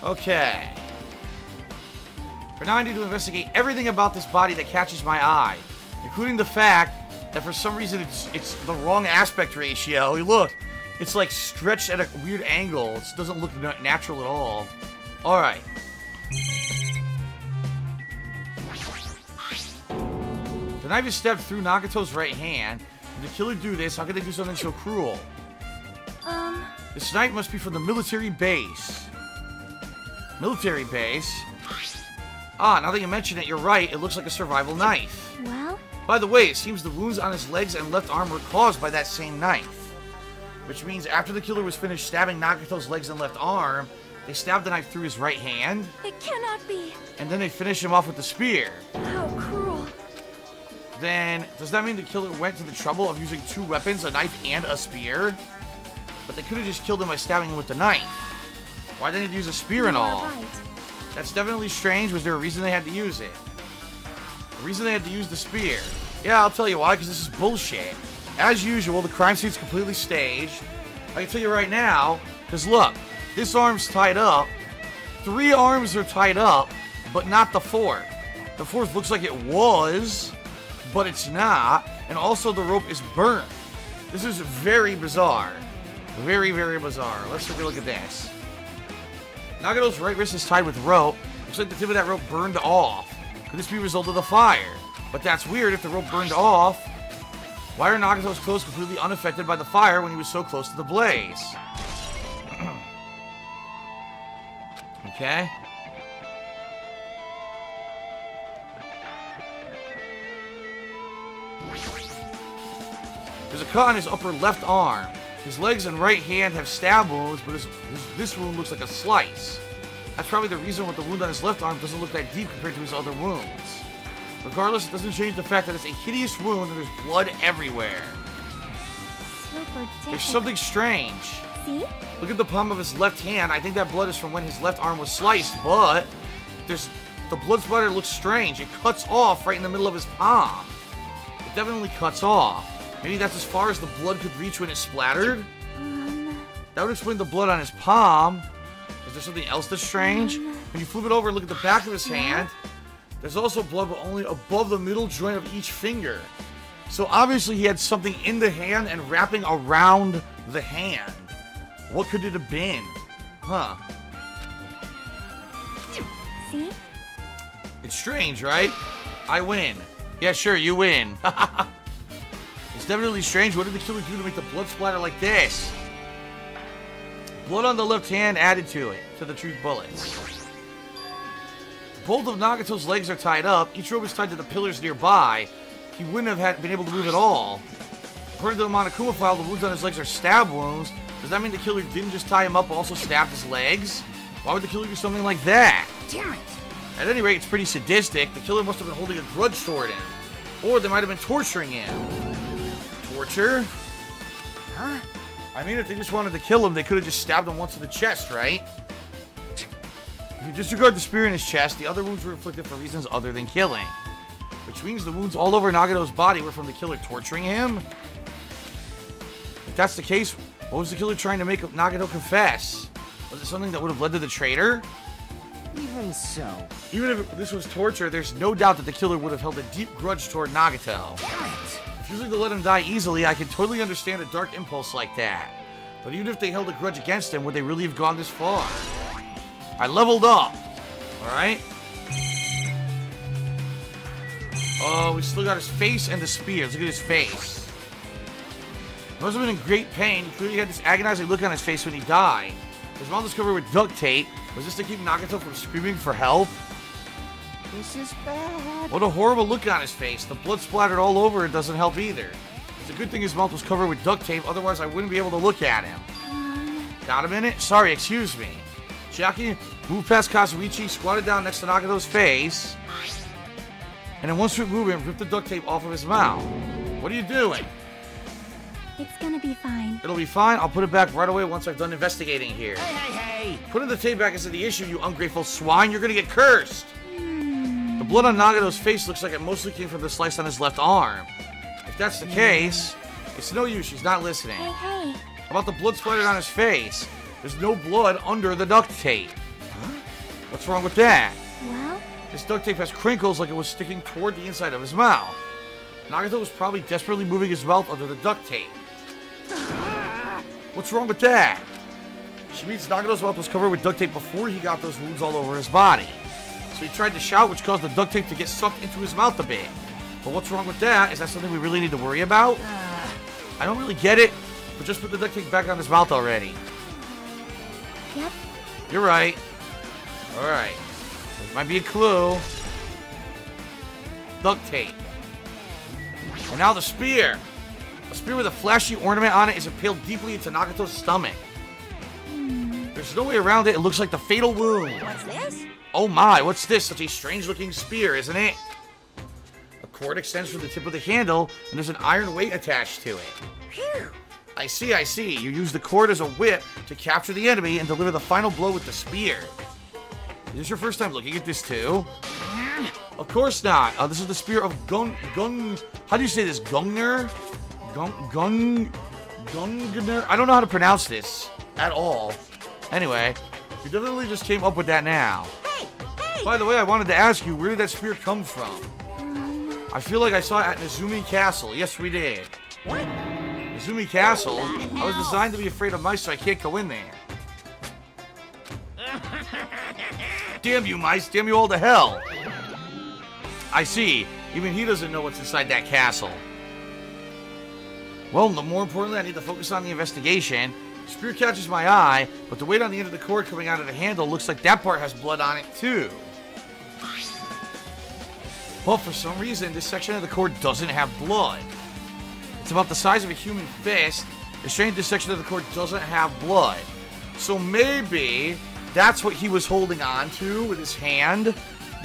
Okay. For now, I need to investigate everything about this body that catches my eye, including the fact that for some reason it's the wrong aspect ratio. Look, it's like stretched at a weird angle. It doesn't look natural at all. All right. The knife is stabbed through Nagato's right hand. When the killer do this, how could they do something so cruel? This knife must be from the military base. Military base? Ah, now that you mention it, you're right. It looks like a survival knife. Well? By the way, it seems the wounds on his legs and left arm were caused by that same knife. Which means after the killer was finished stabbing Nagato's legs and left arm, they stabbed the knife through his right hand. It cannot be. And then they finished him off with the spear. How cruel. Then, does that mean the killer went to the trouble of using two weapons, a knife and a spear? But they could have just killed him by stabbing him with the knife. Why didn't they use a spear and all? Right. That's definitely strange. Was there a reason they had to use it? The reason they had to use the spear. Yeah, I'll tell you why, because this is bullshit. As usual, the crime scene's completely staged. I can tell you right now, because look, this arm's tied up. 3 arms are tied up, but not the fourth. The fourth looks like it was, but it's not. And also the rope is burnt. This is very bizarre. Very, very bizarre. Let's take a look at this. Nagato's right wrist is tied with rope. Looks like the tip of that rope burned off. Could this be a result of the fire? But that's weird if the rope burned off. Why are Nagato's clothes completely unaffected by the fire when he was so close to the blaze? Okay. There's a cut on his upper left arm. His legs and right hand have stab wounds, but this wound looks like a slice. That's probably the reason why the wound on his left arm doesn't look that deep compared to his other wounds. Regardless, it doesn't change the fact that it's a hideous wound and there's blood everywhere. There's something strange. See? Look at the palm of his left hand. I think that blood is from when his left arm was sliced, but the blood splatter looks strange. It cuts off right in the middle of his palm. It definitely cuts off. Maybe that's as far as the blood could reach when it splattered? That would explain the blood on his palm. Is there something else that's strange? When you flip it over and look at the back of his hand, there's also blood, but only above the middle joint of each finger. So obviously he had something in the hand and wrapping around the hand. What could it have been? Huh. See? It's strange, right? I win. Yeah, sure, you win. It's definitely strange. What did the killer do to make the blood splatter like this? Blood on the left hand added to it, to the truth bullets. Both of Nagato's legs are tied up. Each rope is tied to the pillars nearby. He wouldn't have been able to move at all. According to the Monokuma file, the wounds on his legs are stab wounds. Does that mean the killer didn't just tie him up, but also stabbed his legs? Why would the killer do something like that? Damn it. At any rate, it's pretty sadistic. The killer must have been holding a grudge toward him. Or they might have been torturing him. Torture? Huh? I mean, if they just wanted to kill him, they could have just stabbed him once in the chest, right? If you disregard the spear in his chest, the other wounds were inflicted for reasons other than killing. Which means the wounds all over Nagato's body were from the killer torturing him? If that's the case, what was the killer trying to make Nagato confess? Was it something that would have led to the traitor? Even so. Even if this was torture, there's no doubt that the killer would have held a deep grudge toward Nagato. Damn it. Refusing to let him die easily, I can totally understand a dark impulse like that. But even if they held a grudge against him, would they really have gone this far? I leveled up. Alright? Oh, we still got his face and the spears. Look at his face. He must have been in great pain. He clearly had this agonizing look on his face when he died. His mouth was covered with duct tape. Was this to keep Nagato from screaming for help? This is bad. What a horrible look on his face. The blood splattered all over it doesn't help either. It's a good thing his mouth was covered with duct tape, otherwise I wouldn't be able to look at him. Got a minute? Sorry, excuse me. Chiaki moved past Kazuichi, squatted down next to Nagato's face, and in one swift movement, ripped the duct tape off of his mouth. What are you doing? It's gonna be fine. It'll be fine. I'll put it back right away once I've done investigating here. Hey, hey, hey! Putting the tape back isn't the issue, you ungrateful swine. You're gonna get cursed. The blood on Nagato's face looks like it mostly came from the slice on his left arm. If that's the case, it's no use. She's not listening. Hey, hey. How about the blood splattered on his face? There's no blood under the duct tape. Huh? What's wrong with that? Well, This duct tape has crinkles like it was sticking toward the inside of his mouth. Nagato was probably desperately moving his mouth under the duct tape. What's wrong with that? She means Nagato's mouth was covered with duct tape before he got those wounds all over his body. So he tried to shout, which caused the duct tape to get sucked into his mouth a bit. But what's wrong with that? Is that something we really need to worry about? I don't really get it, but just put the duct tape back on his mouth already. yep. You're right. Alright. This might be a clue. Duct tape. And now the spear. A spear with a flashy ornament on it is impaled deeply into Nagato's stomach. There's no way around it. It looks like the fatal wound. What's this? Oh my, what's this? Such a strange-looking spear, isn't it? A cord extends from the tip of the handle, and there's an iron weight attached to it. Phew. I see, I see. You use the cord as a whip to capture the enemy and deliver the final blow with the spear. Is this your first time looking at this too? Of course not. This is the spear of how do you say this? Gungnir? Gungnir? I don't know how to pronounce this at all. Anyway, you definitely just came up with that now. Hey, hey! By the way, I wanted to ask you, where did that spear come from? I feel like I saw it at Nezumi Castle. Yes, we did. What? Nezumi Castle? I was designed to be afraid of mice, so I can't go in there. Damn you, mice. Damn you all to hell. I see. Even he doesn't know what's inside that castle. Well, more importantly, I need to focus on the investigation. Spear catches my eye, but the weight on the end of the cord coming out of the handle looks like that part has blood on it, too. But for some reason, this section of the cord doesn't have blood. It's about the size of a human fist. It's strange this section of the cord doesn't have blood. So maybe that's what he was holding on to with his hand,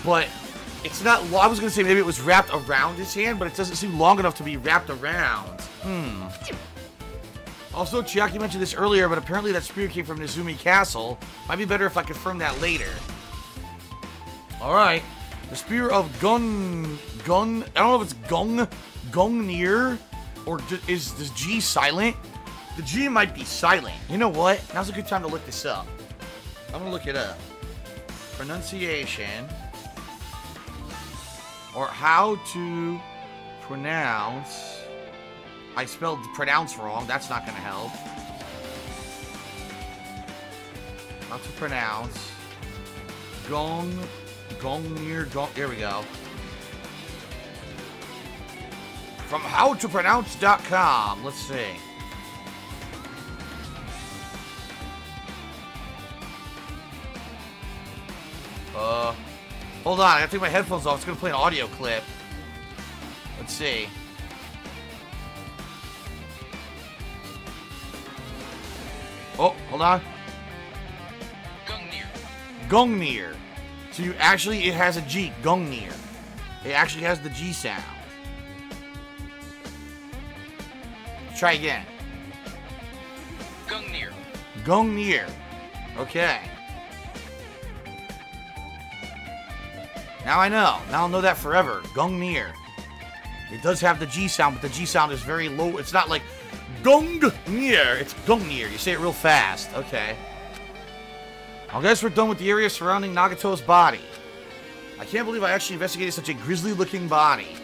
but it's not. I was going to say maybe it was wrapped around his hand, but it doesn't seem long enough to be wrapped around. Also, Chiaki mentioned this earlier, but apparently that spear came from Nezumi Castle. Might be better if I confirm that later. Alright. The spear of I don't know if it's Gungnir, or is this G silent? The G might be silent. You know what? Now's a good time to look this up. I'm gonna look it up. Pronunciation. Or how to pronounce. I spelled pronounce wrong. That's not going to help. How to pronounce. Gungnir. There we go. From howtopronounce.com. Let's see. Hold on. I gotta take my headphones off. It's gonna play an audio clip. Let's see. Oh, hold on. Gungnir. So you actually, it has a G. Gungnir. It actually has the G sound. Try again. Gungnir. Okay. Now I know. Now I'll know that forever. Gungnir. It does have the G sound, but the G sound is very low. It's not like Gungnir. It's Gungnir. You say it real fast. Okay. I guess we're done with the area surrounding Nagato's body. I can't believe I actually investigated such a grisly-looking body.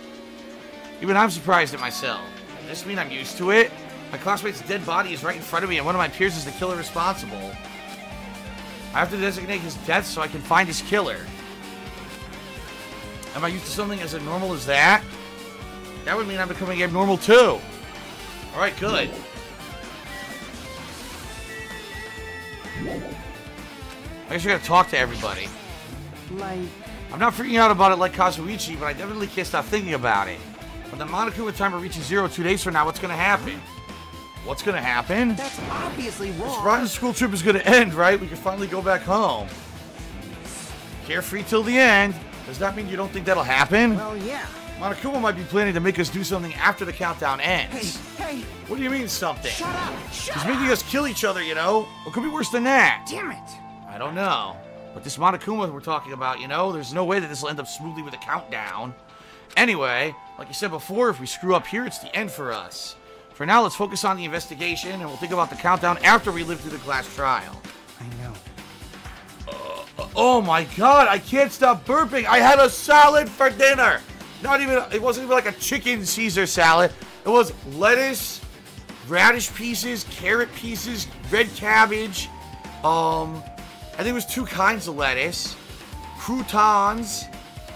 Even I'm surprised at myself. Does this mean I'm used to it? My classmate's dead body is right in front of me, and one of my peers is the killer responsible. I have to designate his death so I can find his killer. Am I used to something as abnormal as that? That would mean I'm becoming abnormal too. Alright, good. I guess we gotta talk to everybody. Like... I'm not freaking out about it like Kazuichi, but I definitely can't stop thinking about it. When the Monokuma timer reaches 0 2 days from now, what's gonna happen? What's gonna happen? That's obviously wrong. This rotten school trip is gonna end, right? We can finally go back home. Carefree till the end. Does that mean you don't think that'll happen? Well, yeah. Monokuma might be planning to make us do something after the countdown ends. Hey! What do you mean, something? Shut up! He's making us kill each other, you know? What could be worse than that? Damn it! I don't know. But this Monokuma we're talking about, you know, there's no way that this will end up smoothly with a countdown. Anyway, like I said before, if we screw up here, it's the end for us. For now, let's focus on the investigation, and we'll think about the countdown after we live through the class trial. I know. Oh my god, I can't stop burping. I had a salad for dinner. It wasn't even like a chicken Caesar salad. It was lettuce, radish pieces, carrot pieces, red cabbage. I think it was 2 kinds of lettuce, croutons,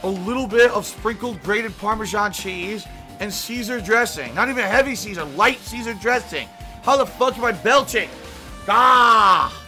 a little bit of sprinkled grated Parmesan cheese, and Caesar dressing. Not even heavy Caesar, light Caesar dressing. How the fuck am I belching? Ah!